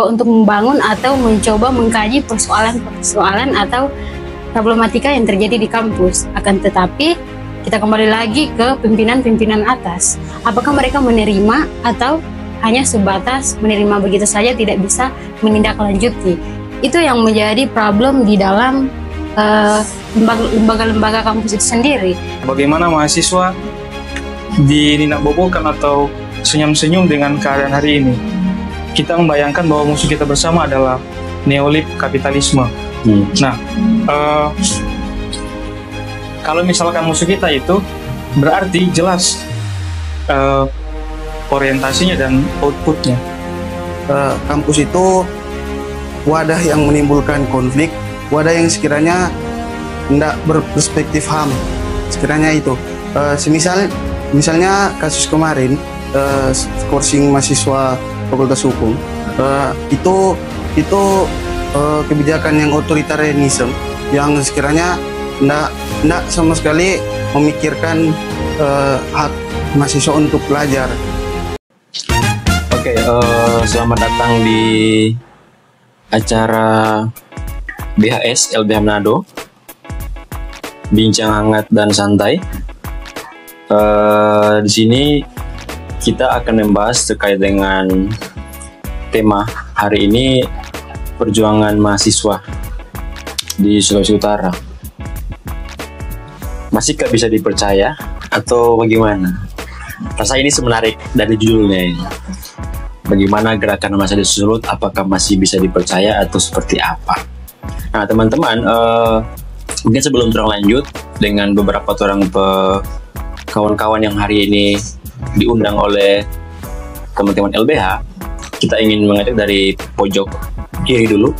untuk membangun atau mencoba mengkaji persoalan-persoalan atau problematika yang terjadi di kampus. Akan tetapi kita kembali lagi ke pimpinan-pimpinan atas. Apakah mereka menerima atau hanya sebatas menerima begitu saja, tidak bisa menindaklanjuti? Itu yang menjadi problem di dalam lembaga-lembaga kampus itu sendiri. Bagaimana mahasiswa dinindak-bobokan atau senyum-senyum dengan keadaan hari ini? Kita membayangkan bahwa musuh kita bersama adalah neolib kapitalisme. Nah, kalau misalkan musuh kita itu berarti jelas orientasinya dan outputnya. Kampus itu wadah yang menimbulkan konflik, wadah yang sekiranya tidak berperspektif HAM. Sekiranya itu, misalnya kasus kemarin, skorsing mahasiswa Fakultas Hukum, itu kebijakan yang otoritarianisme yang sekiranya tidak sama sekali memikirkan hak mahasiswa untuk belajar. Oke, selamat datang di acara BHS LBH Manado, bincang hangat dan santai. Di sini kita akan membahas terkait dengan tema hari ini, perjuangan mahasiswa di Sulawesi Utara. Masihkah bisa dipercaya atau bagaimana? Rasa ini semenarik dari judulnya ini. Bagaimana gerakan mahasiswa di Sulut, apakah masih bisa dipercaya atau seperti apa? Nah teman-teman, mungkin sebelum terlanjut dengan beberapa orang kawan-kawan yang hari ini diundang oleh teman-teman LBH, kita ingin mengajak dari pojok kiri dulu.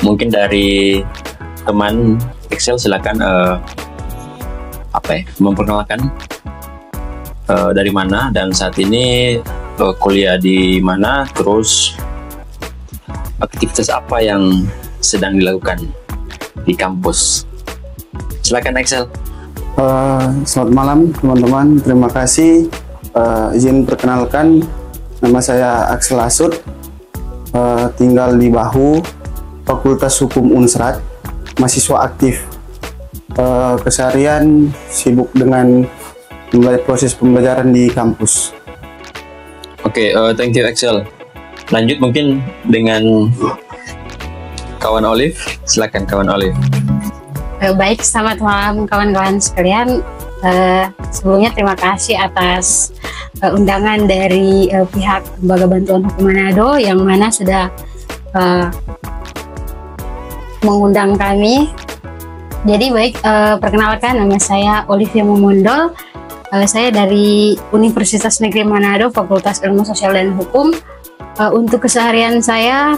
Mungkin dari teman Excel, silakan memperkenalkan dari mana dan saat ini kuliah di mana, terus aktivitas apa yang sedang dilakukan di kampus. Silakan Excel. Selamat malam teman-teman, terima kasih. Izin perkenalkan, nama saya Axel Asud, tinggal di Bahu, Fakultas Hukum Unsrat, mahasiswa aktif. Keseharian sibuk dengan proses pembelajaran di kampus. Oke, thank you Axel. Lanjut mungkin dengan kawan Olive, silakan kawan Olive. Baik, selamat malam kawan-kawan sekalian. Sebelumnya terima kasih atas undangan dari pihak Lembaga Bantuan Hukum Manado yang mana sudah mengundang kami. Jadi baik, perkenalkan, nama saya Olivia Momondol. Saya dari Universitas Negeri Manado, Fakultas Ilmu Sosial dan Hukum. Untuk keseharian saya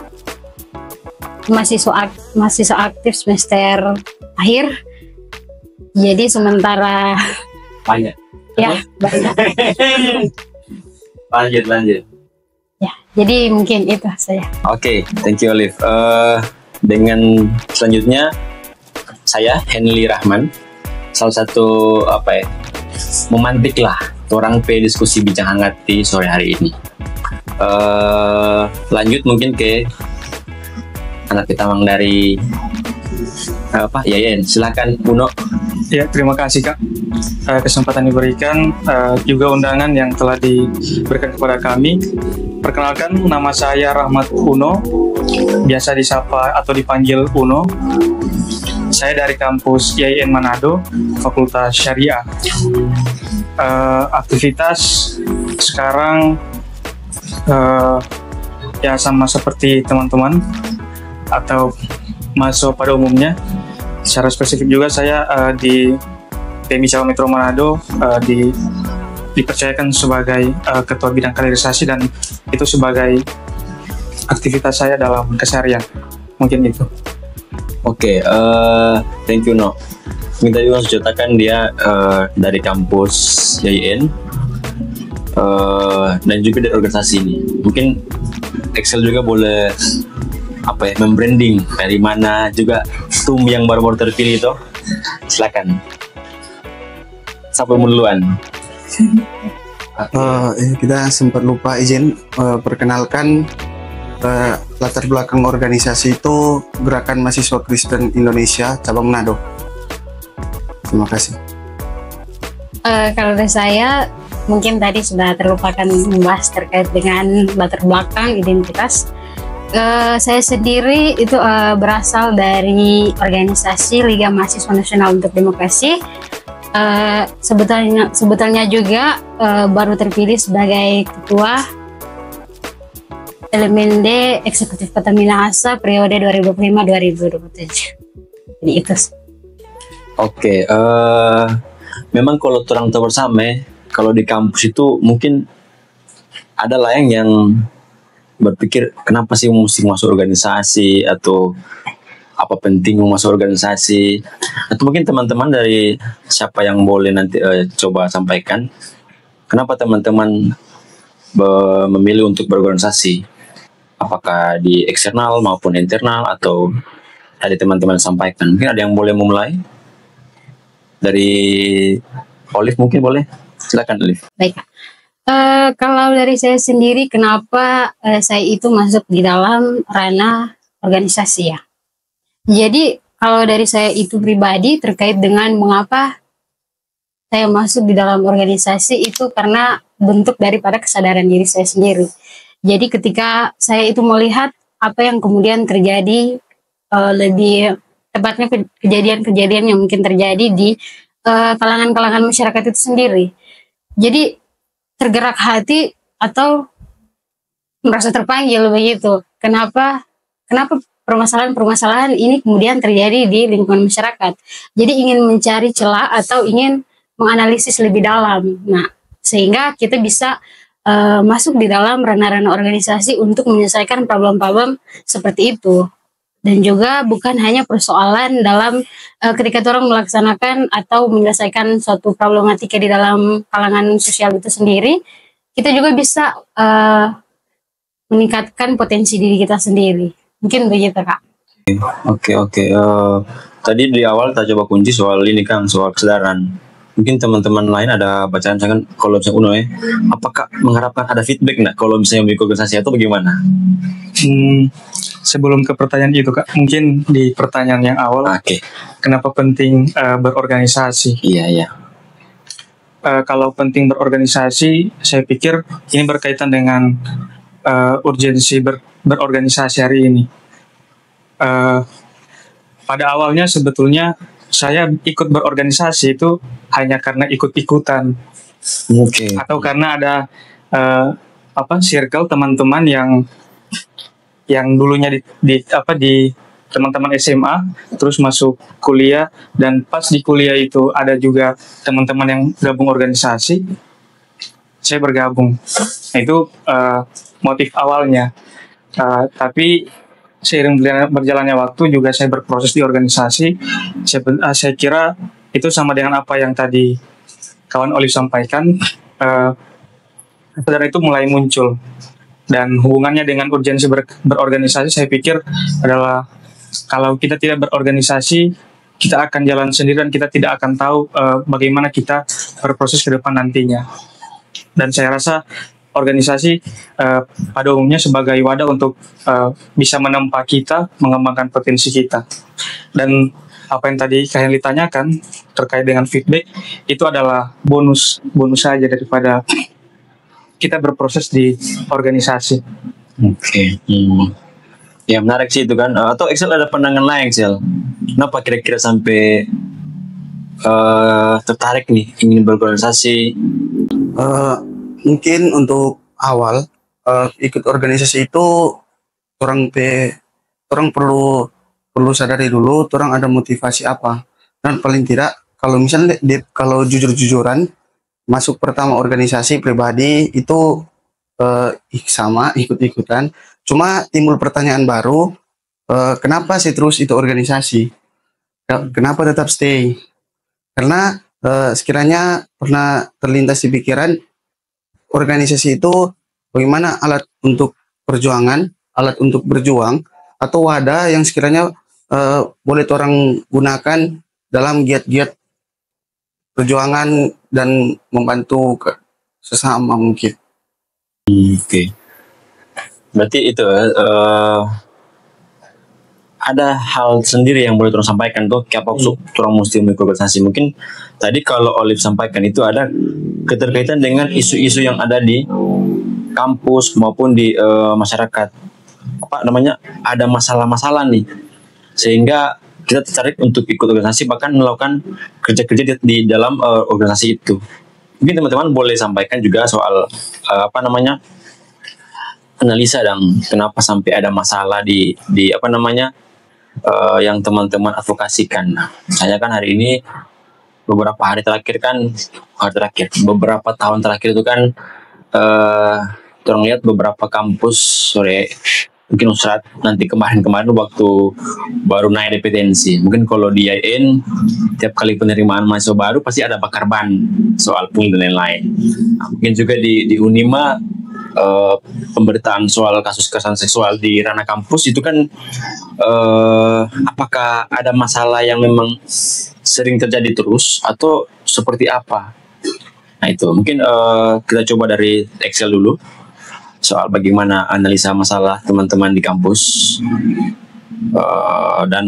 mahasiswa aktif semester akhir. Jadi sementara banyak. Ya, banyak. Lanjut. Ya, jadi mungkin itu saja. Oke, thank you Olive. Dengan selanjutnya saya Henly Rahman, salah satu memantik lah orang diskusi bincang hangat di sore hari ini. Lanjut mungkin ke anak kita dari Yayan, silakan Uno. Ya, terima kasih Kak. Kesempatan diberikan, juga undangan yang telah diberikan kepada kami. Perkenalkan, nama saya Rahmat Uno, biasa disapa atau dipanggil Uno. Saya dari kampus IAIN Manado, Fakultas Syariah. Aktivitas sekarang ya sama seperti teman-teman atau mahasiswa pada umumnya. Secara spesifik juga saya di PMI Jawa Metro Manado dipercayakan sebagai ketua bidang kaderisasi, dan itu sebagai aktivitas saya dalam keseharian. Mungkin itu. Oke, thank you No. Minta juga ceritakan dia dari kampus IAIN dan juga dari organisasi ini. Mungkin Excel juga boleh membranding dari mana juga TUM yang baru-baru terpilih itu. Silakan. Siapa duluan? Kita sempat lupa, izin perkenalkan, latar belakang organisasi itu Gerakan Mahasiswa Kristen Indonesia cabang Manado. Terima kasih. Kalau dari saya, mungkin tadi sudah terlupakan membahas terkait dengan latar belakang identitas. Saya sendiri itu berasal dari organisasi Liga Mahasiswa Nasional untuk Demokrasi. Sebetulnya juga baru terpilih sebagai ketua elemen D Eksekutif Kota Minahasa periode 2025-2027. Jadi itu. Oke, memang kalau orang tahu bersama, kalau di kampus itu mungkin ada lah yang berpikir kenapa sih mesti masuk organisasi, atau apa penting masuk organisasi, atau mungkin teman-teman dari siapa yang boleh nanti coba sampaikan kenapa teman-teman memilih untuk berorganisasi, apakah di eksternal maupun internal, atau tadi teman-teman sampaikan. Mungkin ada yang boleh memulai dari Olive, mungkin boleh, silakan Olive. Baik. Kalau dari saya sendiri, kenapa saya itu masuk di dalam ranah organisasi ya. Jadi kalau dari saya itu pribadi terkait dengan mengapa saya masuk di dalam organisasi, itu karena bentuk daripada kesadaran diri saya sendiri. Jadi ketika saya itu melihat apa yang kemudian terjadi, lebih tepatnya kejadian-kejadian yang mungkin terjadi di kalangan-kalangan masyarakat itu sendiri. Jadi tergerak hati atau merasa terpanggil begitu. Kenapa permasalahan-permasalahan ini kemudian terjadi di lingkungan masyarakat. Jadi ingin mencari celah atau ingin menganalisis lebih dalam. Nah, sehingga kita bisa masuk di dalam ranah-ranah organisasi untuk menyelesaikan problem-problem seperti itu. Dan juga bukan hanya persoalan dalam ketika orang melaksanakan atau menyelesaikan suatu problematika di dalam kalangan sosial itu sendiri, kita juga bisa meningkatkan potensi diri kita sendiri. Mungkin begitu, Kak. Oke. Tadi di awal kita coba kunci soal ini kan, soal kesadaran. Mungkin teman-teman lain ada bacaan, misalkan kalau misalnya Uno apakah mengharapkan ada feedback nggak kalau misalnya memiliki organisasi atau bagaimana? Sebelum ke pertanyaan itu Kak, mungkin di pertanyaan yang awal, kenapa penting berorganisasi? Iya. Kalau penting berorganisasi, saya pikir ini berkaitan dengan urgensi berorganisasi hari ini. Pada awalnya sebetulnya saya ikut berorganisasi itu hanya karena ikut-ikutan, atau karena ada circle teman-teman yang dulunya di teman-teman SMA terus masuk kuliah, dan pas di kuliah itu ada juga teman-teman yang gabung organisasi, saya bergabung. Nah, itu motif awalnya. Tapi seiring berjalannya waktu juga saya berproses di organisasi. Saya kira itu sama dengan apa yang tadi kawan Olive sampaikan, kesadaran itu mulai muncul. Dan hubungannya dengan urgensi berorganisasi, saya pikir adalah kalau kita tidak berorganisasi, kita akan jalan sendiri dan kita tidak akan tahu bagaimana kita berproses ke depan nantinya. Dan saya rasa organisasi pada umumnya sebagai wadah untuk bisa menempa kita, mengembangkan potensi kita. Dan apa yang tadi kalian ditanyakan terkait dengan feedback, itu adalah bonus saja daripada kita berproses di organisasi. Oke. Ya menarik sih itu kan. Atau Excel ada pandangan lain, Excel? Kenapa kira-kira sampai tertarik nih ingin berorganisasi? Mungkin untuk awal ikut organisasi itu orang perlu sadari dulu orang ada motivasi apa, dan paling tidak kalau misalnya kalau jujur-jujuran masuk pertama organisasi pribadi itu sama ikut-ikutan, cuma timbul pertanyaan baru, kenapa sih terus itu organisasi, kenapa tetap stay, karena sekiranya pernah terlintas di pikiran organisasi itu bagaimana alat untuk perjuangan, alat untuk berjuang, atau wadah yang sekiranya boleh orang gunakan dalam giat-giat perjuangan dan membantu ke sesama mungkin. Oke. Berarti itu ada hal sendiri yang boleh turun sampaikan tuh kayak apa turun mesti organisasi. Mungkin tadi kalau Olive sampaikan itu ada keterkaitan dengan isu-isu yang ada di kampus maupun di masyarakat. Apa namanya? Ada masalah-masalah nih. Sehingga kita tertarik untuk ikut organisasi, bahkan melakukan kerja-kerja di dalam organisasi itu. Mungkin teman-teman boleh sampaikan juga soal apa namanya? Analisa dan kenapa sampai ada masalah di apa namanya? Yang teman-teman advokasikan. Saya kan hari ini beberapa beberapa tahun terakhir itu kan orang lihat beberapa kampus sore mungkin Usrat nanti kemarin waktu baru naik dependensi. Mungkin kalau di IAIN tiap kali penerimaan mahasiswa baru pasti ada bakar ban soal pungli dan lain-lain. Nah, mungkin juga di Unima pemberitaan soal kasus kekerasan seksual di ranah kampus itu kan apakah ada masalah yang memang sering terjadi terus atau seperti apa? Nah itu mungkin kita coba dari Excel dulu soal bagaimana analisa masalah teman-teman di kampus dan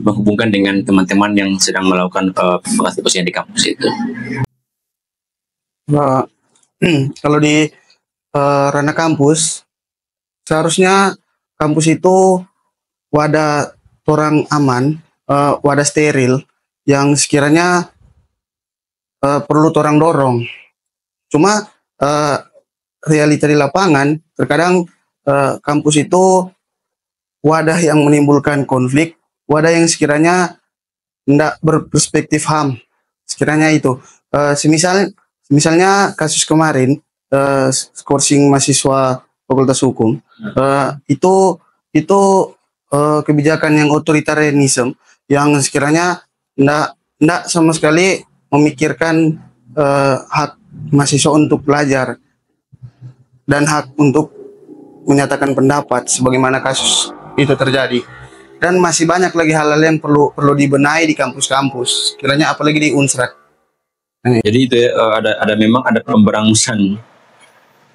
menghubungkan dengan teman-teman yang sedang melakukan pengaktifasian di kampus itu. Kalau di ranah kampus, seharusnya kampus itu wadah orang aman, wadah steril yang sekiranya perlu orang dorong. Cuma realita di lapangan terkadang kampus itu wadah yang menimbulkan konflik, wadah yang sekiranya tidak berperspektif HAM. Sekiranya itu, misalnya kasus kemarin. Skorsing mahasiswa Fakultas Hukum itu kebijakan yang otoritarianisme yang sekiranya tidak sama sekali memikirkan hak mahasiswa untuk belajar dan hak untuk menyatakan pendapat sebagaimana kasus itu terjadi. Dan masih banyak lagi hal-hal yang perlu dibenahi di kampus-kampus, kiranya apalagi di Unsrat. Jadi itu ya, ada memang ada pemberangusan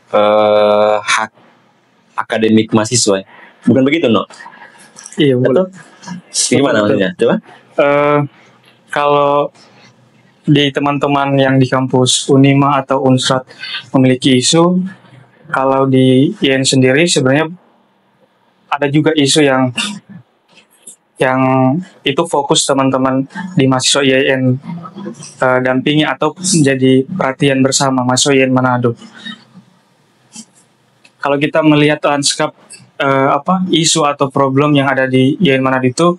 hak akademik mahasiswa, bukan begitu, no? Iya, betul. Gimana maksudnya? Coba. Kalau di teman-teman yang di kampus Unima atau Unsrat memiliki isu, kalau di IAIN sendiri sebenarnya ada juga isu yang itu fokus teman-teman di mahasiswa IAIN dampingi atau menjadi perhatian bersama mahasiswa IAIN Manado. Kalau kita melihat lanskap isu atau problem yang ada di IAIN Manado itu,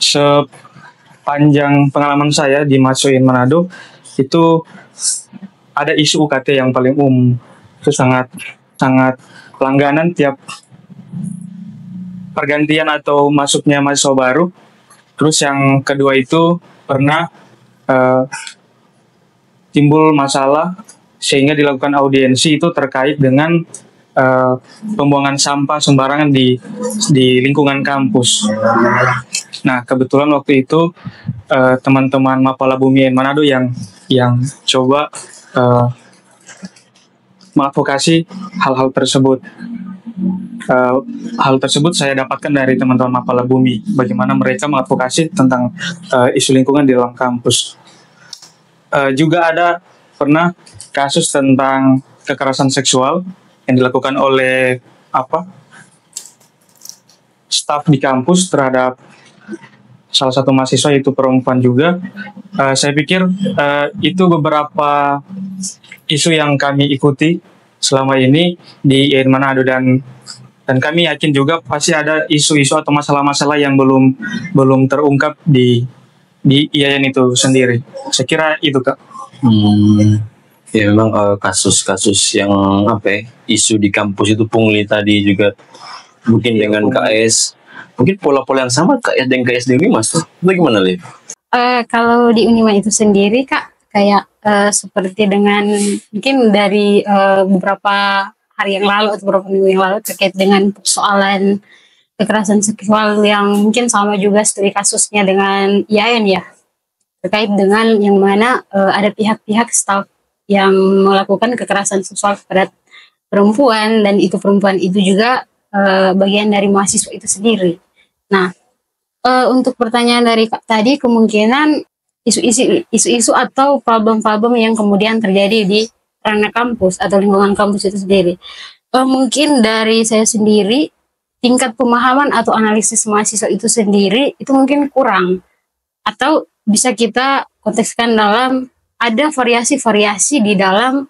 sepanjang pengalaman saya di mahasiswa IAIN Manado itu ada isu UKT yang paling itu sangat langganan tiap pergantian atau masuknya mahasiswa baru. Terus yang kedua itu pernah timbul masalah sehingga dilakukan audiensi itu terkait dengan pembuangan sampah sembarangan di lingkungan kampus. Nah, kebetulan waktu itu teman-teman Mapala Bumi IAIN Manado yang coba mengadvokasi hal-hal tersebut. Hal tersebut saya dapatkan dari teman-teman Mapala Bumi, bagaimana mereka mengadvokasi tentang isu lingkungan di dalam kampus. Juga ada pernah kasus tentang kekerasan seksual yang dilakukan oleh staf di kampus terhadap salah satu mahasiswa, yaitu perempuan juga. Saya pikir itu beberapa isu yang kami ikuti selama ini di IAIN Manado, dan kami yakin juga pasti ada isu-isu atau masalah-masalah yang belum terungkap di IAIN itu sendiri. Saya kira itu, Kak. Ya memang kasus-kasus yang isu di kampus itu pungli tadi juga mungkin dengan KS, mungkin pola-pola yang sama KS dengan KS di Unima tuh. Bagaimana, Liv? Kalau di Unima itu sendiri, Kak, kayak seperti dengan mungkin dari beberapa hari yang lalu atau beberapa minggu yang lalu terkait dengan persoalan kekerasan seksual yang mungkin sama juga seperti kasusnya dengan IAIN ya, terkait dengan yang mana ada pihak-pihak staf yang melakukan kekerasan seksual kepada perempuan, dan itu perempuan itu juga bagian dari mahasiswa itu sendiri. Nah, untuk pertanyaan dari Kak tadi, kemungkinan isu-isu atau problem-problem yang kemudian terjadi di ranah kampus atau lingkungan kampus itu sendiri. Mungkin dari saya sendiri, tingkat pemahaman atau analisis mahasiswa itu sendiri itu mungkin kurang, atau bisa kita kontekskan dalam ada variasi-variasi di dalam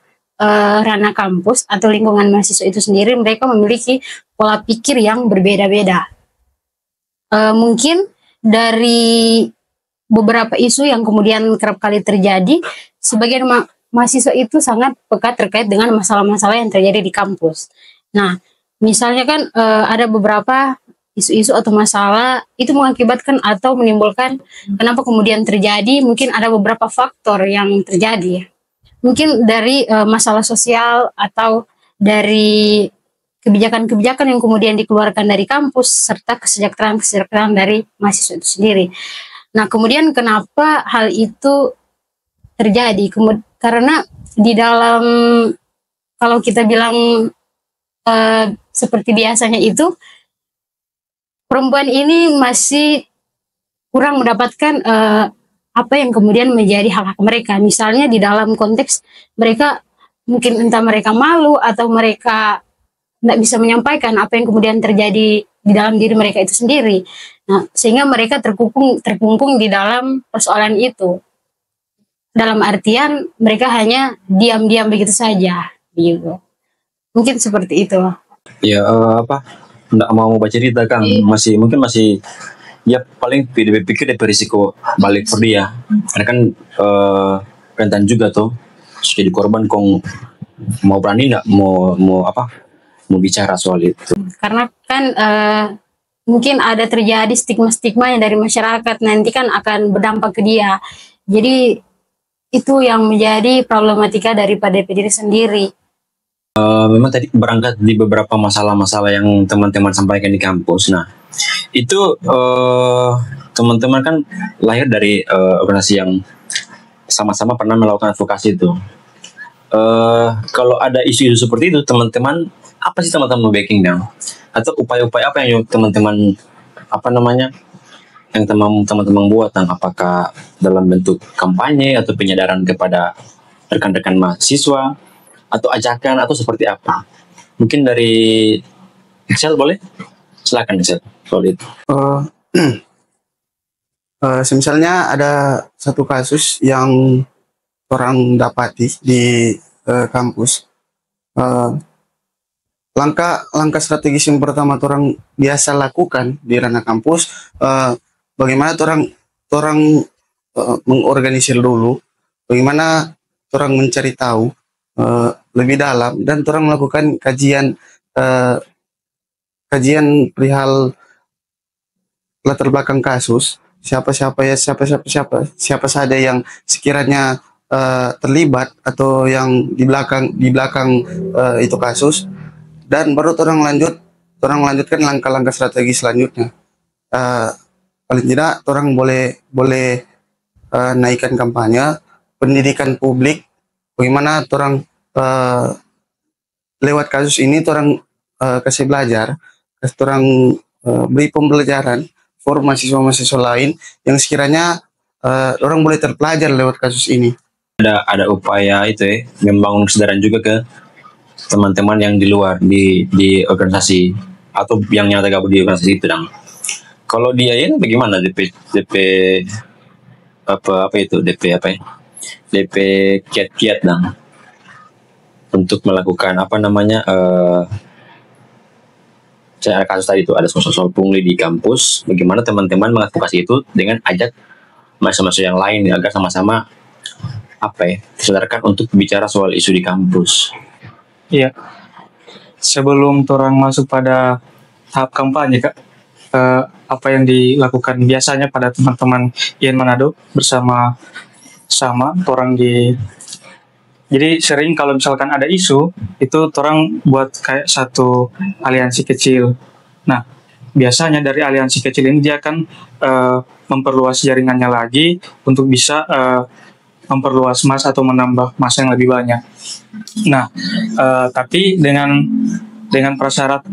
ranah kampus atau lingkungan mahasiswa itu sendiri. Mereka memiliki pola pikir yang berbeda-beda. Mungkin dari beberapa isu yang kemudian kerap kali terjadi, sebagian mahasiswa itu sangat peka terkait dengan masalah-masalah yang terjadi di kampus. Nah, misalnya kan ada beberapa isu-isu atau masalah itu mengakibatkan atau menimbulkan kenapa kemudian terjadi, mungkin ada beberapa faktor yang terjadi. Mungkin dari masalah sosial atau dari kebijakan-kebijakan yang kemudian dikeluarkan dari kampus serta kesejahteraan dari mahasiswa itu sendiri. Nah, kemudian kenapa hal itu terjadi? Karena di dalam, kalau kita bilang seperti biasanya itu, perempuan ini masih kurang mendapatkan apa yang kemudian menjadi hak-hak mereka. Misalnya di dalam konteks mereka mungkin entah mereka malu atau mereka tidak bisa menyampaikan apa yang kemudian terjadi di dalam diri mereka itu sendiri. Nah, sehingga mereka terkungkung di dalam persoalan itu. Dalam artian mereka hanya diam-diam begitu saja, gitu. Mungkin seperti itu. Ya nggak mau baca cerita kan, mungkin masih ya paling pikir dari risiko balik per dia, karena kan rentan juga tuh jadi korban, kong mau berani nggak mau bicara soal itu, karena kan mungkin ada terjadi stigma-stigma yang dari masyarakat nanti kan akan berdampak ke dia. Jadi itu yang menjadi problematika daripada diri sendiri. Memang tadi berangkat di beberapa masalah-masalah yang teman-teman sampaikan di kampus. Nah, itu teman-teman kan lahir dari organisasi yang sama-sama pernah melakukan advokasi itu. Kalau ada isu-isu seperti itu, teman-teman apa sih teman-teman backing down? Atau upaya-upaya apa yang teman-teman yang teman-teman buat, apakah dalam bentuk kampanye atau penyadaran kepada rekan-rekan mahasiswa, atau ajakan, atau seperti apa? Mungkin dari Excel boleh? Silakan Excel soal itu. Misalnya ada satu kasus yang orang dapati di kampus. Langkah strategis yang pertama orang biasa lakukan di ranah kampus, bagaimana orang mengorganisir dulu, bagaimana orang mencari tahu lebih dalam, dan orang melakukan kajian perihal latar belakang kasus, siapa saja yang sekiranya terlibat atau yang di belakang itu kasus, dan baru orang lanjutkan langkah-langkah strategi selanjutnya. Paling tidak orang boleh naikkan kampanye, pendidikan publik, bagaimana orang lewat kasus ini orang kasih belajar, orang beri pembelajaran for mahasiswa-mahasiswa lain yang sekiranya orang boleh terpelajar lewat kasus ini. Ada upaya itu membangun kesadaran juga ke teman-teman yang di luar di organisasi atau yang nyata gabung di organisasi itu, dong. Kalau dia ini bagaimana DP kiat-kiat dong untuk melakukan saya kasus tadi itu ada soal pungli di kampus, bagaimana teman-teman mengadvokasi itu dengan ajak mahasiswa yang lain agar sama-sama disadarkan untuk bicara soal isu di kampus. Iya. Sebelum orang masuk pada tahap kampanye, Kak, apa yang dilakukan biasanya pada teman-teman IAIN Manado bersama orang jadi sering kalau misalkan ada isu itu orang buat kayak satu aliansi kecil. Nah, biasanya dari aliansi kecil ini dia akan memperluas jaringannya lagi untuk bisa memperluas masa atau menambah masa yang lebih banyak. Nah, tapi dengan prasyarat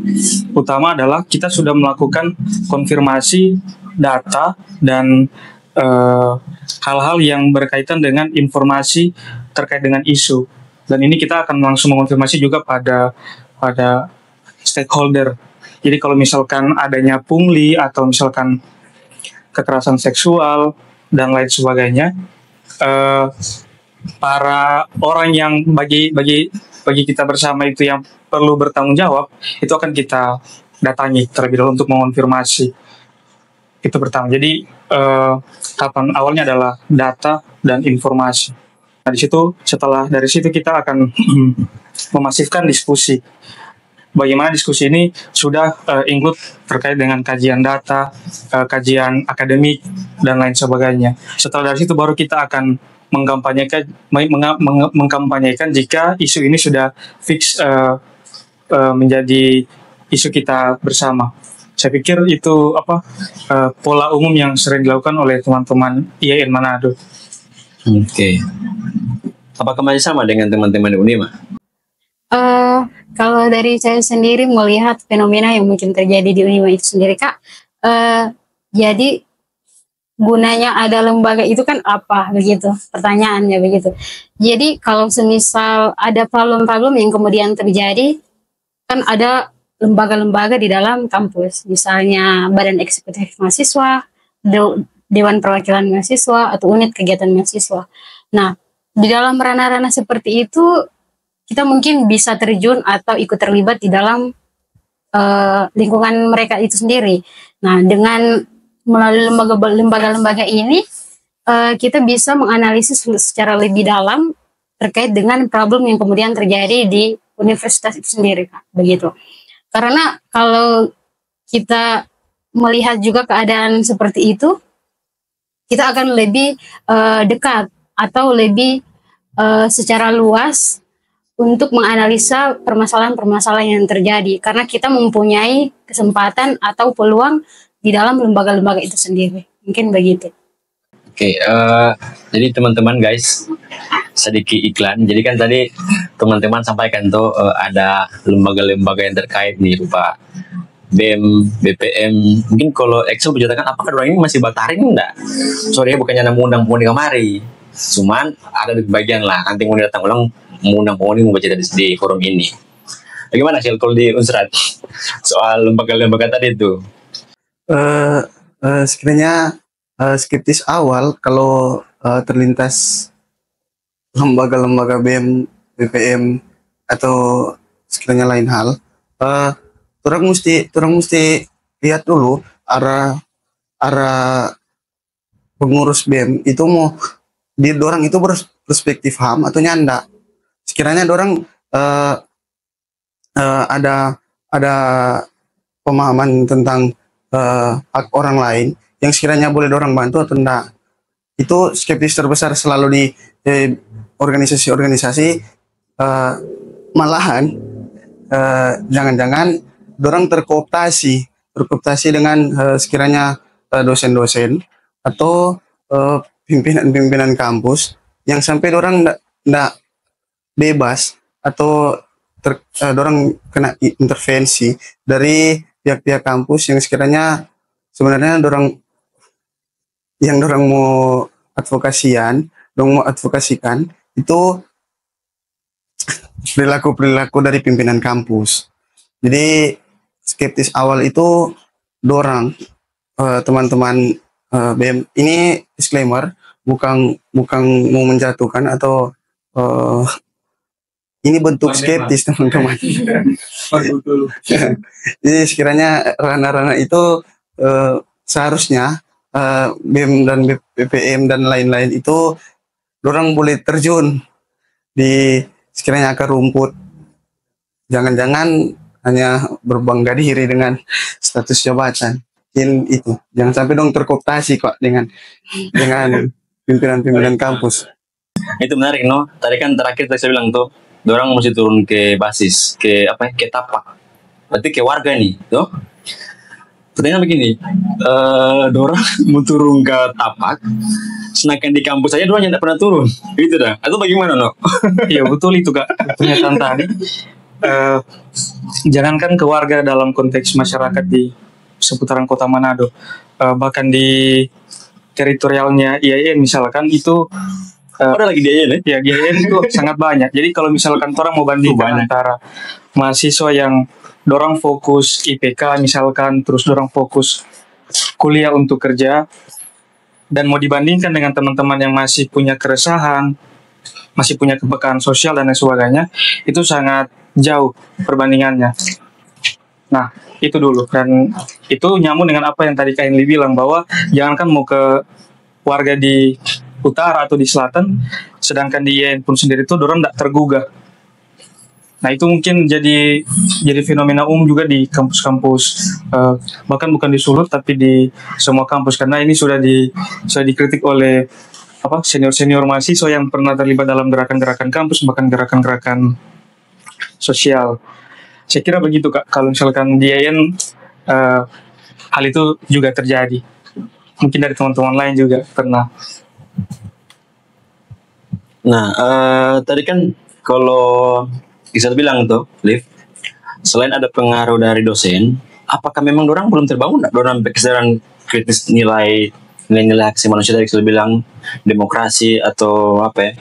utama adalah kita sudah melakukan konfirmasi data dan hal-hal yang berkaitan dengan informasi terkait dengan isu. Dan ini kita akan langsung mengonfirmasi juga pada stakeholder. Jadi kalau misalkan adanya pungli atau misalkan kekerasan seksual dan lain sebagainya, para orang yang bagi kita bersama itu yang perlu bertanggung jawab, itu akan kita datangi terlebih dahulu untuk mengonfirmasi. Itu pertama. Jadi tahapan awalnya adalah data dan informasi. Nah, dari situ kita akan memasifkan diskusi. Bagaimana diskusi ini sudah include terkait dengan kajian data, kajian akademik, dan lain sebagainya. Setelah dari situ baru kita akan mengkampanyekan jika isu ini sudah fix menjadi isu kita bersama. Saya pikir itu pola umum yang sering dilakukan oleh teman-teman IAIN Manado. Oke. Apakah masih sama dengan teman-teman di Unima? Kalau dari saya sendiri melihat fenomena yang mungkin terjadi di Unima itu sendiri, Kak, jadi gunanya ada lembaga itu kan apa begitu? Pertanyaannya begitu. Jadi kalau semisal ada problem-problem yang kemudian terjadi, kan ada lembaga-lembaga di dalam kampus, misalnya Badan Eksekutif Mahasiswa, Dewan Perwakilan Mahasiswa, atau unit kegiatan mahasiswa. Nah, di dalam ranah-ranah seperti itu, kita mungkin bisa terjun atau ikut terlibat di dalam lingkungan mereka itu sendiri. Nah, dengan melalui lembaga-lembaga ini, kita bisa menganalisis secara lebih dalam terkait dengan problem yang kemudian terjadi di universitas itu sendiri, Kak. Begitu. Karena kalau kita melihat juga keadaan seperti itu, kita akan lebih dekat atau lebih secara luas untuk menganalisa permasalahan-permasalahan yang terjadi, karena kita mempunyai kesempatan atau peluang di dalam lembaga-lembaga itu sendiri. Mungkin begitu. Oke, jadi teman-teman guys, sedikit iklan. Jadi kan tadi teman-teman sampaikan tuh ada lembaga-lembaga yang terkait nih, rupa BEM, BPM. Mungkin kalau Excel berjatakan apakah orang ini masih batarin enggak? Sorry, bukannya undang di kamari. Cuman ada di bagian lah, nanti mau datang ulang undang mau baca di forum ini. Bagaimana sih kalau di Unsrat soal lembaga-lembaga tadi itu? Sekiranya skeptis awal kalau terlintas lembaga-lembaga BEM, BPM atau sekiranya lain hal, orang mesti lihat dulu arah pengurus BEM itu mau dorang itu perspektif HAM atau nyanda. Sekiranya dorang ada pemahaman tentang hak orang lain yang sekiranya boleh dorang bantu atau enggak. Itu skeptis terbesar selalu di organisasi-organisasi, malahan jangan-jangan dorang terkooptasi dengan sekiranya dosen-dosen atau pimpinan-pimpinan kampus yang sampai dorang ndak bebas atau dorang kena intervensi dari pihak-pihak kampus yang sekiranya sebenarnya dorang mau advokasikan itu perilaku dari pimpinan kampus. Jadi skeptis awal itu dorang teman-teman BEM ini disclaimer, bukan mau menjatuhkan atau ini bentuk skeptis teman-teman. Jadi sekiranya ranah-ranah itu seharusnya BEM dan BPM dan lain-lain itu orang boleh terjun di sekiranya akar rumput. Jangan-jangan hanya berbangga diri dengan status jabatan. Itu jangan sampai dong terkooptasi kok dengan pimpinan-pimpinan kampus. Itu menarik, no? Tadi kan terakhir saya bilang tuh, orang mesti turun ke basis, ke tapak. Berarti ke warga nih, tuh. Pertanyaan begini, dorang mau turun ke tapak, sedangkan di kampus aja dorang tidak pernah turun, gitu dah. Atau bagaimana, no? Iya betul itu Kak, pernyataan tadi. Jangankan ke warga dalam konteks masyarakat di seputaran kota Manado, bahkan di teritorialnya IAIN misalkan itu Ada lagi dia nih. ya di IAIN itu sangat banyak. Jadi kalau misalkan orang mau bandingkan Banyak. antara mahasiswa yang dorang fokus IPK misalkan, terus dorang fokus kuliah untuk kerja, dan mau dibandingkan dengan teman-teman yang masih punya keresahan, masih punya kepekaan sosial dan lain sebagainya, itu sangat jauh perbandingannya. Nah, itu dulu. Dan itu nyambung dengan apa yang tadi Kak Inli bilang, bahwa jangankan mau ke warga di utara atau di selatan, sedangkan di IAIN pun sendiri itu dorang tidak tergugah. Nah, itu mungkin jadi fenomena umum juga di kampus-kampus, bahkan bukan di Sulut tapi di semua kampus, karena ini sudah dikritik oleh senior-senior mahasiswa yang pernah terlibat dalam gerakan-gerakan kampus, bahkan gerakan-gerakan sosial. Saya kira begitu Kak, kalau misalkan di IAIN hal itu juga terjadi. Mungkin dari teman-teman lain juga pernah. Nah, tadi kan kalau bisa bilang tuh, Liv, selain ada pengaruh dari dosen, apakah memang dorang belum terbangun? Dorang kesadaran kritis nilai-nilai hak asasi manusia tadi sudah bilang demokrasi atau apa ya,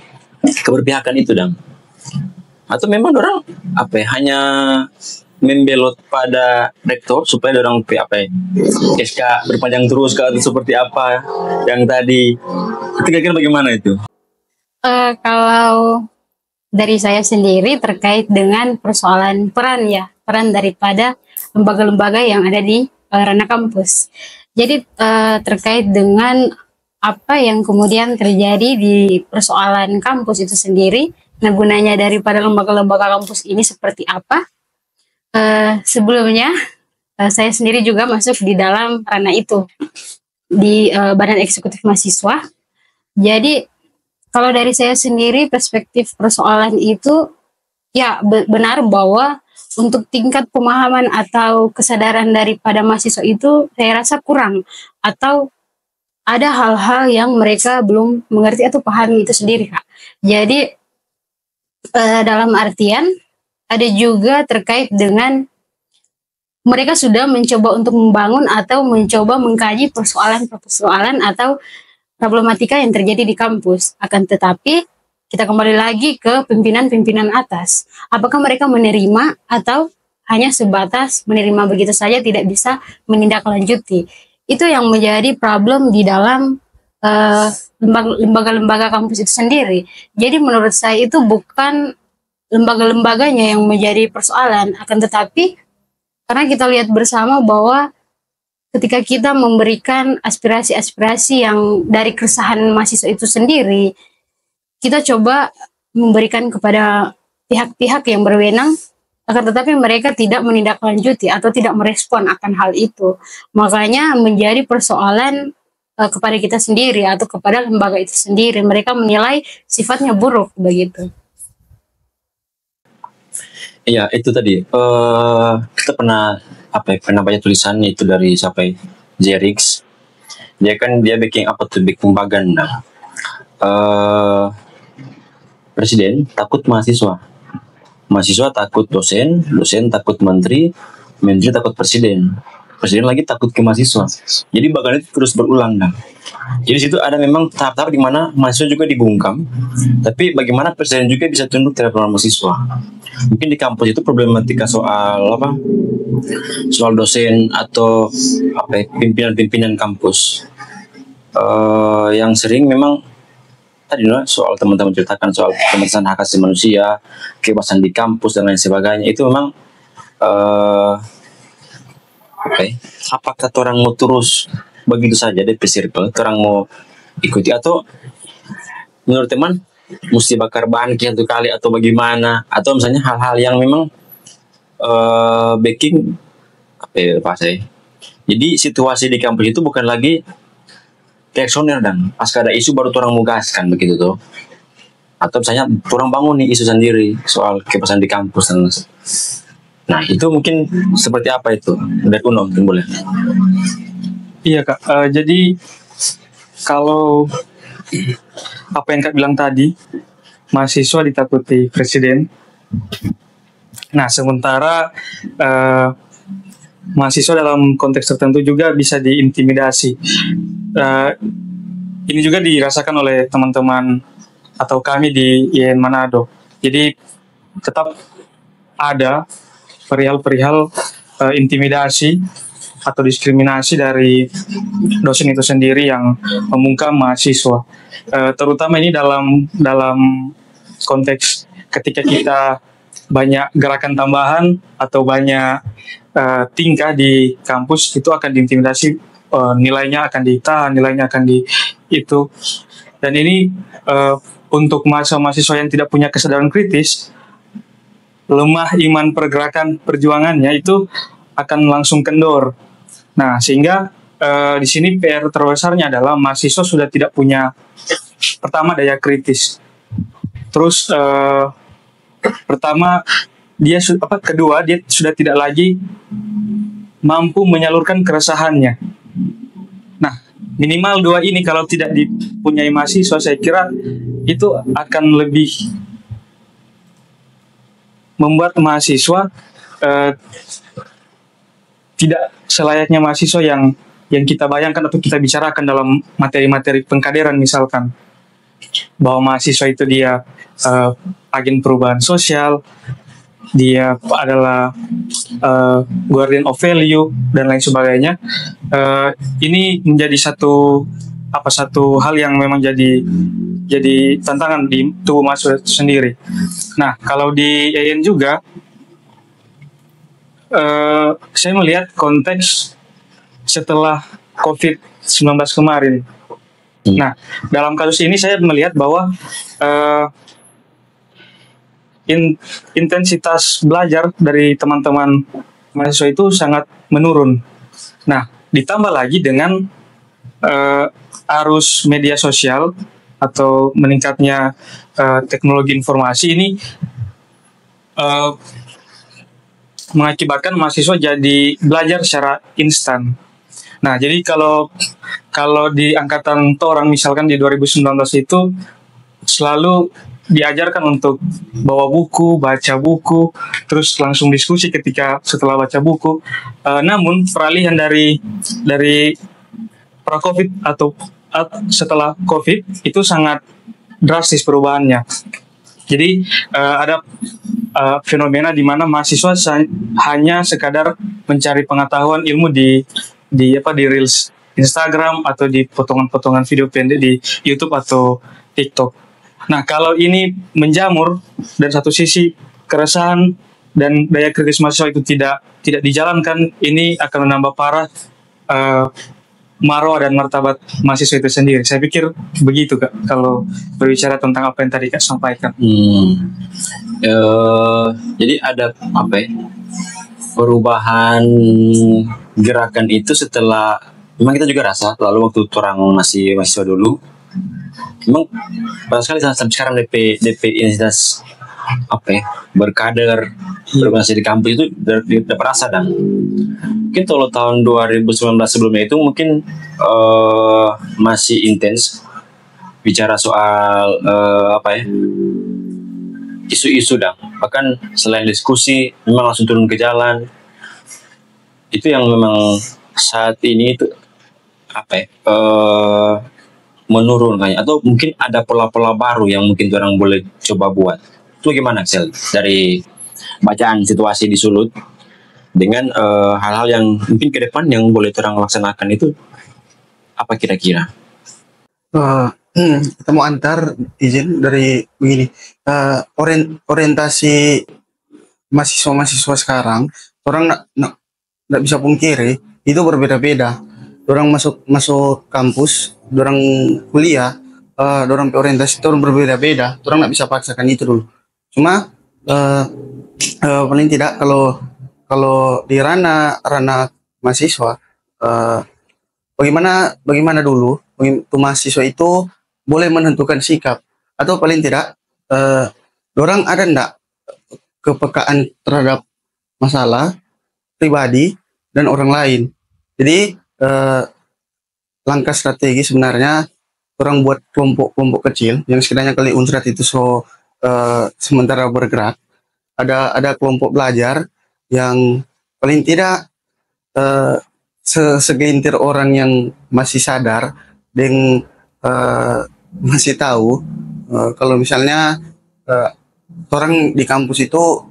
keberpihakan itu dong? Atau memang dorang hanya membelot pada rektor supaya dorang SK berpanjang terus atau seperti apa yang tadi? Kira-kira bagaimana itu? Kalau dari saya sendiri terkait dengan persoalan peran daripada lembaga-lembaga yang ada di ranah kampus. Jadi terkait dengan apa yang kemudian terjadi di persoalan kampus itu sendiri, nah gunanya daripada lembaga-lembaga kampus ini seperti apa? Sebelumnya saya sendiri juga masuk di dalam ranah itu di Badan Eksekutif Mahasiswa. Jadi kalau dari saya sendiri perspektif persoalan itu ya benar bahwa untuk tingkat pemahaman atau kesadaran daripada mahasiswa itu saya rasa kurang, atau ada hal-hal yang mereka belum mengerti atau pahami itu sendiri Kak. Jadi dalam artian ada juga terkait dengan mereka sudah mencoba untuk membangun atau mencoba mengkaji persoalan atau problematika yang terjadi di kampus. Akan tetapi kita kembali lagi ke pimpinan-pimpinan atas. Apakah mereka menerima atau hanya sebatas menerima begitu saja, tidak bisa menindaklanjuti. Itu yang menjadi problem di dalam lembaga-lembaga kampus itu sendiri. Jadi menurut saya itu bukan lembaga-lembaganya yang menjadi persoalan, akan tetapi karena kita lihat bersama bahwa ketika kita memberikan aspirasi-aspirasi yang dari keresahan mahasiswa itu sendiri, kita coba memberikan kepada pihak-pihak yang berwenang, akan tetapi mereka tidak menindaklanjuti atau tidak merespon akan hal itu. Makanya menjadi persoalan kepada kita sendiri atau kepada lembaga itu sendiri. Mereka menilai sifatnya buruk begitu. Iya, itu tadi. Kita pernah baca tulisan itu dari siapa ya? Jerix. Dia bikin propaganda. Presiden takut mahasiswa takut dosen takut menteri takut presiden lagi takut ke mahasiswa. Jadi bahkan itu terus berulang dah. Jadi situ ada memang tahap-tahap di mana mahasiswa juga dibungkam, tapi bagaimana presiden juga bisa tunduk terhadap mahasiswa. Mungkin di kampus itu problematika soal dosen atau pimpinan kampus yang sering memang tadi soal teman-teman ceritakan soal pemeriksaan hak asasi manusia, kebebasan di kampus dan lain sebagainya. Itu memang apakah orang mau terus begitu saja di circle, orang mau ikuti, atau menurut teman mesti bakar bangkit satu kali atau bagaimana, atau misalnya hal-hal yang memang backing jadi situasi di kampus itu bukan lagi reaksioner dan pas ada isu baru orang mau gaskan begitu tuh, atau misalnya orang bangun nih isu sendiri soal kebebasan di kampus dan Nah, itu mungkin seperti apa itu? Dari Uno mungkin boleh. Iya Kak, jadi kalau apa yang Kak bilang tadi, mahasiswa ditakuti presiden. Nah, sementara mahasiswa dalam konteks tertentu juga bisa diintimidasi. Ini juga dirasakan oleh teman-teman atau kami di IAIN Manado. Jadi tetap ada perihal-perihal intimidasi atau diskriminasi dari dosen itu sendiri yang membungkam mahasiswa. Terutama ini dalam konteks ketika kita banyak gerakan tambahan atau banyak tingkah di kampus, itu akan diintimidasi, nilainya akan ditahan, nilainya akan itu. Dan ini untuk mahasiswa yang tidak punya kesadaran kritis, lemah iman pergerakan perjuangannya itu akan langsung kendor. Nah, sehingga di sini PR terbesarnya adalah mahasiswa sudah tidak punya, pertama, daya kritis. Terus kedua, dia sudah tidak lagi mampu menyalurkan keresahannya. Nah, minimal dua ini kalau tidak dipunyai mahasiswa, saya kira itu akan lebih membuat mahasiswa tidak selayaknya mahasiswa yang kita bayangkan atau kita bicarakan dalam materi-materi pengkaderan, misalkan bahwa mahasiswa itu dia agen perubahan sosial, dia adalah guardian of value dan lain sebagainya. Ini menjadi satu hal yang memang jadi tantangan di tubuh mahasiswa sendiri. Nah, kalau di IAIN juga saya melihat konteks setelah COVID-19 kemarin. Nah, dalam kasus ini saya melihat bahwa intensitas belajar dari teman-teman mahasiswa itu sangat menurun. Nah, ditambah lagi dengan arus media sosial atau meningkatnya teknologi informasi ini mengakibatkan mahasiswa jadi belajar secara instan. Nah, jadi kalau di angkatan Torang misalkan di 2019 itu selalu diajarkan untuk bawa buku, baca buku, terus langsung diskusi setelah baca buku. Namun peralihan dari pra-COVID atau setelah COVID itu sangat drastis perubahannya. Jadi ada fenomena di mana mahasiswa hanya sekadar mencari pengetahuan ilmu di Reels Instagram atau di potongan-potongan video pendek di YouTube atau TikTok. Nah, kalau ini menjamur dan satu sisi keresahan dan daya kritis mahasiswa itu tidak dijalankan, ini akan menambah parah marwah dan martabat mahasiswa itu sendiri. Saya pikir begitu, Kak, kalau berbicara tentang apa yang tadi Kak sampaikan. Jadi ada perubahan gerakan itu setelah, memang kita juga rasa lalu waktu orang masih mahasiswa dulu, memang pada sekali sampai sekarang DP identitas berkader berorganisasi di kampus itu udah terasa. Dan mungkin kalau tahun 2019 sebelumnya itu mungkin masih intens bicara soal isu-isu, dan bahkan selain diskusi memang langsung turun ke jalan. Itu yang memang saat ini itu menurun kayaknya, atau mungkin ada pola-pola baru yang mungkin orang boleh coba buat. Itu gimana, Axel, dari bacaan situasi di Sulut dengan hal-hal yang mungkin ke depan yang boleh orang laksanakan itu apa kira-kira? Kita mau antar izin dari begini, orientasi mahasiswa sekarang, orang nggak bisa pungkiri itu berbeda-beda. Orang masuk kampus, orang kuliah, orang orientasi itu berbeda-beda. Orang nggak bisa paksakan itu dulu. Cuma paling tidak kalau di ranah mahasiswa, bagaimana dulu untuk mahasiswa itu boleh menentukan sikap, atau paling tidak orang ada ndak kepekaan terhadap masalah pribadi dan orang lain. Jadi langkah strategi sebenarnya orang buat kelompok-kelompok kecil yang sekiranya kali Unsrat itu sementara bergerak, ada kelompok belajar yang paling tidak segelintir orang yang masih sadar dan masih tahu kalau misalnya orang di kampus itu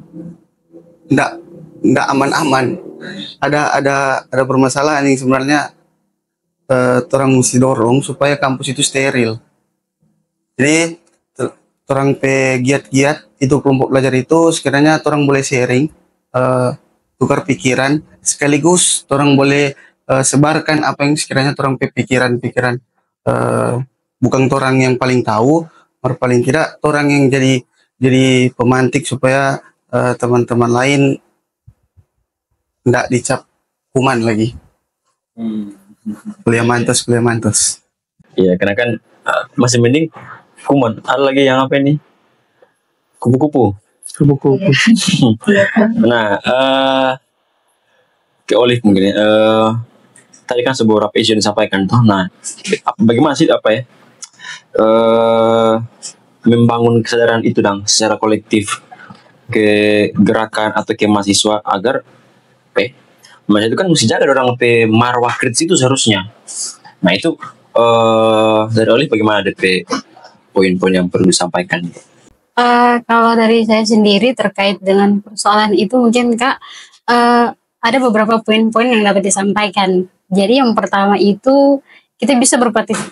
ndak aman-aman, ada permasalahan yang sebenarnya orang mesti dorong supaya kampus itu steril. Jadi orang giat-giat itu kelompok belajar itu sekiranya orang boleh sharing, tukar pikiran, sekaligus orang boleh sebarkan apa yang sekiranya orang pikiran-pikiran, bukan orang yang paling tahu, paling tidak orang yang jadi pemantik supaya teman-teman lain nggak dicap kuman lagi. Kuliah mantus. Iya, karena kan masih mending kuman. Ada lagi yang apa ini? Kupu-kupu. Nah, ke Olive mungkin. Tadi kan beberapa isu yang disampaikan tuh. Nah, bagaimana sih membangun kesadaran itu secara kolektif ke gerakan atau ke mahasiswa agar mahasiswa itu kan mesti jaga orang marwah kritis itu seharusnya. Nah itu dari Olive bagaimana DP poin-poin yang perlu disampaikan? Kalau dari saya sendiri terkait dengan persoalan itu mungkin Kak ada beberapa poin-poin yang dapat disampaikan. Jadi yang pertama itu kita bisa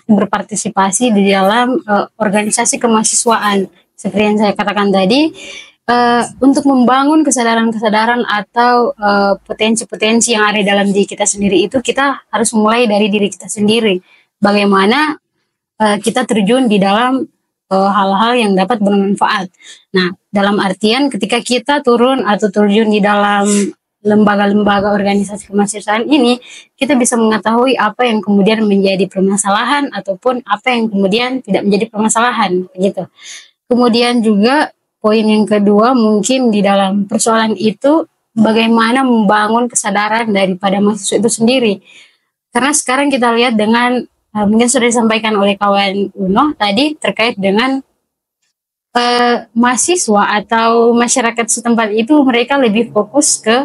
berpartisipasi di dalam organisasi kemahasiswaan. Seperti yang saya katakan tadi, untuk membangun kesadaran-kesadaran atau potensi-potensi yang ada dalam diri kita sendiri itu kita harus mulai dari diri kita sendiri. Bagaimana kita terjun di dalam hal-hal yang dapat bermanfaat. Nah, dalam artian ketika kita turun atau terjun di dalam lembaga-lembaga organisasi kemahasiswaan ini, kita bisa mengetahui apa yang kemudian menjadi permasalahan ataupun apa yang kemudian tidak menjadi permasalahan, gitu. Kemudian juga poin yang kedua mungkin di dalam persoalan itu bagaimana membangun kesadaran daripada mahasiswa itu sendiri. Karena sekarang kita lihat dengan mungkin sudah disampaikan oleh kawan Uno tadi terkait dengan mahasiswa atau masyarakat setempat itu mereka lebih fokus ke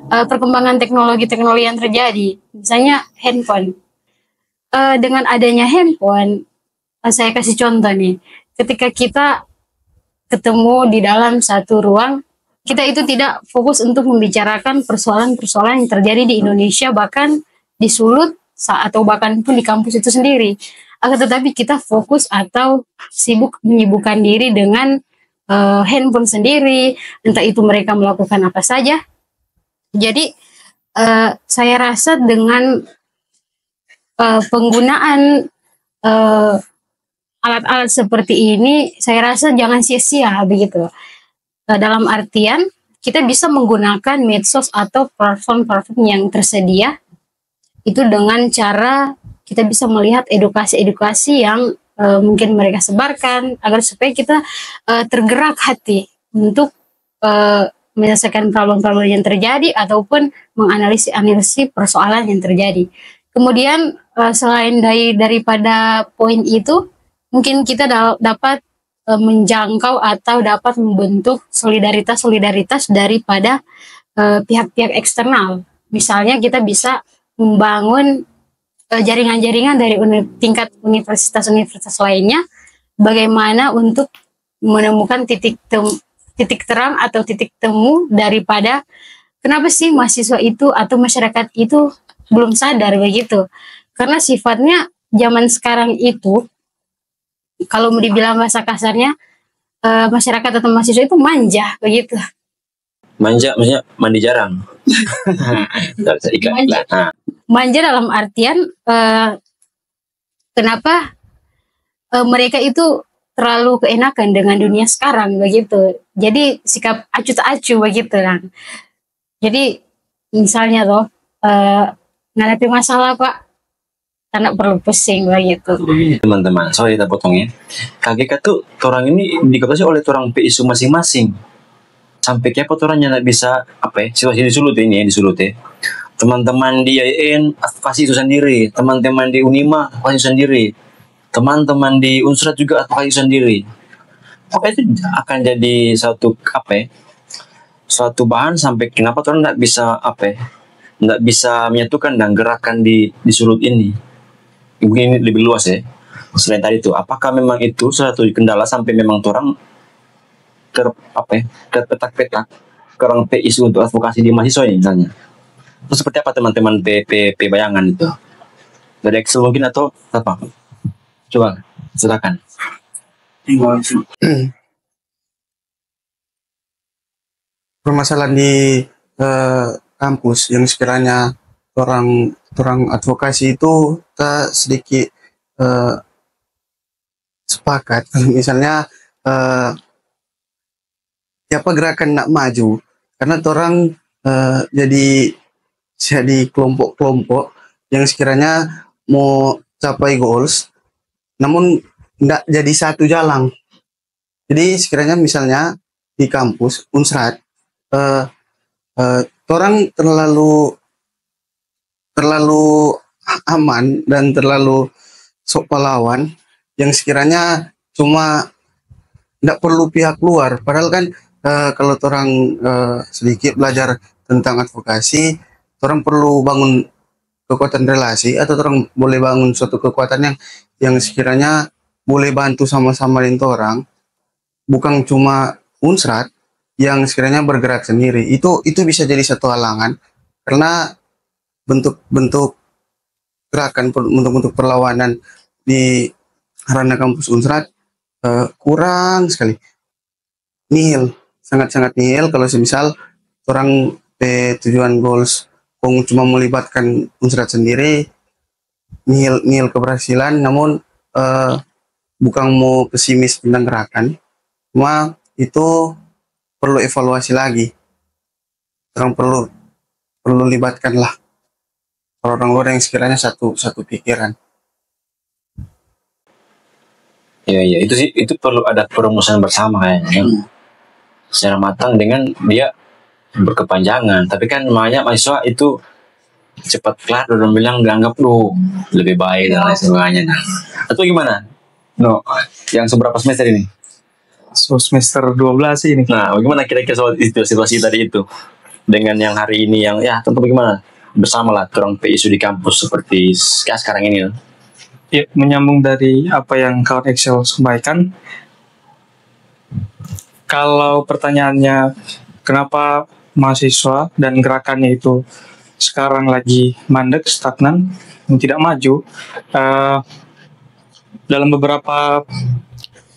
perkembangan teknologi-teknologi yang terjadi. Misalnya handphone. Dengan adanya handphone, saya kasih contoh nih. Ketika kita ketemu di dalam satu ruang, kita itu tidak fokus untuk membicarakan persoalan-persoalan yang terjadi di Indonesia, bahkan di Sulut, atau bahkan pun di kampus itu sendiri. Akan tetapi kita fokus atau menyibukkan diri dengan handphone sendiri, entah itu mereka melakukan apa saja. Jadi saya rasa dengan penggunaan alat-alat seperti ini, saya rasa jangan sia-sia begitu. Dalam artian kita bisa menggunakan medsos atau platform-platform yang tersedia itu dengan cara kita bisa melihat edukasi-edukasi yang mungkin mereka sebarkan agar supaya kita tergerak hati untuk menyelesaikan problem-problem yang terjadi ataupun menganalisis persoalan yang terjadi. Kemudian selain daripada poin itu, mungkin kita dapat menjangkau atau dapat membentuk solidaritas daripada pihak-pihak eksternal. Misalnya kita bisa membangun jaringan-jaringan dari tingkat universitas-universitas lainnya, bagaimana untuk menemukan titik terang atau titik temu daripada kenapa sih mahasiswa itu atau masyarakat itu belum sadar begitu. Karena sifatnya zaman sekarang itu, kalau mau dibilang bahasa kasarnya, masyarakat atau mahasiswa itu manja begitu. Manja maksudnya mandi jarang. Manja dalam artian kenapa mereka itu terlalu keenakan dengan dunia sekarang begitu. Jadi sikap acu tak acu begitu kan. Jadi misalnya loh ngadapi masalah Pak, tak perlu pusing begitu. Teman-teman, sorry kita potong ya. KGK tuh orang ini diketahui oleh orang isu masing-masing. sampai kayak orang yang bisa apa ya, situasi disulut ini ya, disulut ya. Teman-teman di IAIN advokasi itu sendiri, teman-teman di Unima advokasi itu sendiri, teman-teman di Unsrat juga advokasi itu sendiri. Apa itu akan jadi satu apa ya, suatu bahan sampai kenapa orang nggak bisa apa ya, nggak bisa menyatukan dan gerakan di sulut ini. Mungkin ini lebih luas ya. Selain tadi itu, apakah memang itu satu kendala sampai memang orang terpetak-petak kurang isu untuk advokasi di mahasiswa ini misalnya? Terus seperti apa teman-teman P bayangan itu? Dari Excel mungkin atau apa? Coba silakan. Permasalahan di kampus yang sekiranya orang advokasi itu kita sedikit sepakat kalau misalnya siapa gerakan nak maju karena orang jadi kelompok-kelompok yang sekiranya mau capai goals namun tidak jadi satu jalan. Jadi sekiranya misalnya di kampus Unsrat orang terlalu aman dan terlalu sok pahlawan yang sekiranya cuma tidak perlu pihak luar. Padahal kan kalau orang sedikit belajar tentang advokasi, orang perlu bangun kekuatan relasi atau orang boleh bangun suatu kekuatan yang sekiranya boleh bantu sama-sama dengan orang, bukan cuma Unsrat yang sekiranya bergerak sendiri. Itu bisa jadi satu halangan karena bentuk-bentuk gerakan, bentuk-bentuk perlawanan di ranah kampus Unsrat kurang sekali, nihil, sangat-sangat nihil. Kalau semisal orang tujuan goals cuma melibatkan Unsrat sendiri, nihil keberhasilan. Namun bukan mau pesimis tentang gerakan, cuma itu perlu evaluasi lagi. Orang perlu libatkan lah orang luar yang sekiranya satu pikiran. Iya, itu perlu ada perumusan bersama kayaknya. Secara matang dengan dia berkepanjangan. Tapi kan banyak mahasiswa itu cepat kelar dan bilang dianggap lebih baik dan lain sebagainya. Atau gimana? No, yang seberapa semester ini? So, semester 12 ini. Nah, bagaimana kira-kira soal situasi tadi itu dengan yang hari ini yang ya tentu bagaimana bersama lah kurang isu di kampus seperti sekarang ini. Ya, menyambung dari apa yang kawan Excel sampaikan, kalau pertanyaannya kenapa mahasiswa dan gerakannya itu sekarang lagi mandek, stagnan, tidak maju, dalam beberapa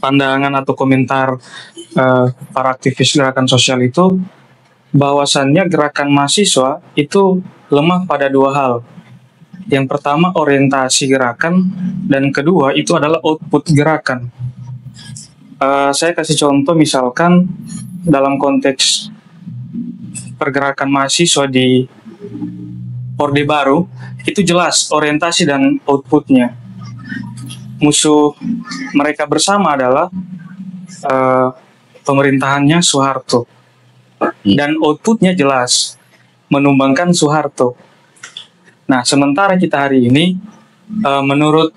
pandangan atau komentar para aktivis gerakan sosial itu, bahwasannya gerakan mahasiswa itu lemah pada dua hal. Yang pertama orientasi gerakan, dan kedua itu adalah output gerakan. Saya kasih contoh, misalkan dalam konteks pergerakan mahasiswa di Orde Baru, itu jelas orientasi dan outputnya. Musuh mereka bersama adalah pemerintahannya Soeharto, dan outputnya jelas menumbangkan Soeharto. Nah, sementara kita hari ini menurut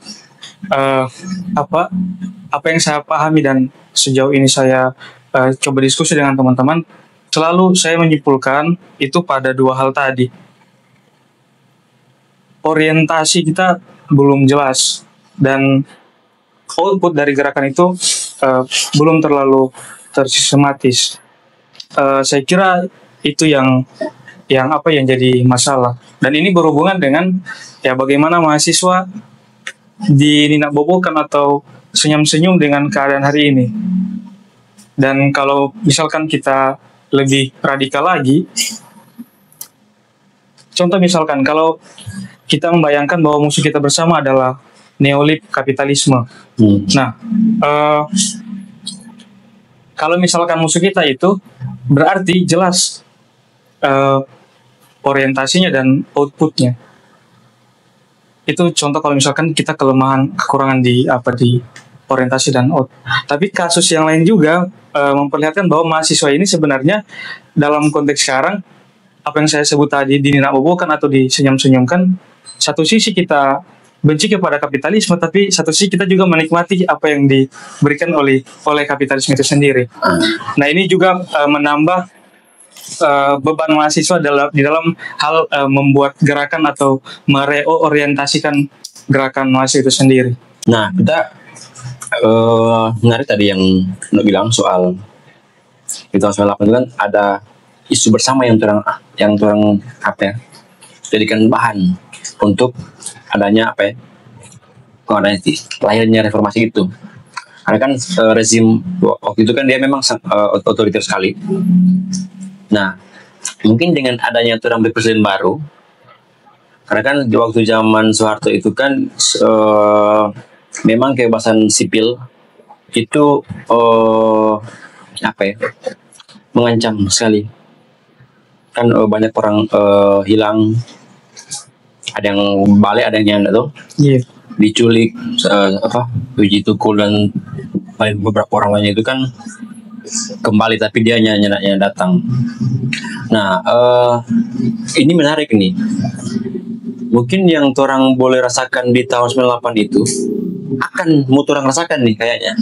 apa yang saya pahami dan sejauh ini saya coba diskusi dengan teman-teman, selalu saya menyimpulkan itu pada dua hal tadi. Orientasi kita belum jelas dan output dari gerakan itu belum terlalu tersistematis. Saya kira itu yang jadi masalah, dan ini berhubungan dengan ya bagaimana mahasiswa dininakbobokan atau senyum-senyum dengan keadaan hari ini. Dan kalau misalkan kita lebih radikal lagi, contoh misalkan kalau kita membayangkan bahwa musuh kita bersama adalah neolib kapitalisme. Nah, kalau misalkan musuh kita itu berarti jelas orientasinya dan outputnya. Itu contoh kalau misalkan kita kekurangan di orientasi dan out. Tapi kasus yang lain juga memperlihatkan bahwa mahasiswa ini sebenarnya dalam konteks sekarang, apa yang saya sebut tadi dininabobokan atau disenyum-senyumkan, satu sisi kita benci kepada kapitalisme, tapi satu sisi kita juga menikmati apa yang diberikan oleh kapitalisme itu sendiri. Nah, ini juga menambah beban mahasiswa di dalam hal membuat gerakan atau mereorientasikan gerakan mahasiswa itu sendiri. Nah, kita menarik tadi yang Anda bilang soal itu soal apa itu kan ada isu bersama yang orang apa ya, jadikan bahan untuk adanya apa ya, lahirnya reformasi itu. Karena kan rezim waktu itu kan dia memang otoriter sekali. Nah, mungkin dengan adanya orang presiden baru, karena kan di waktu zaman Soeharto itu kan memang kebebasan sipil itu apa ya, mengancam sekali. Kan banyak orang hilang, ada yang balik, ada yang tuh diculik, Puji Tukul dan beberapa orang lainnya itu kan kembali, tapi dia hanya datang. Nah, ini menarik nih. Mungkin yang orang boleh rasakan di tahun 98 itu akan orang rasakan nih kayaknya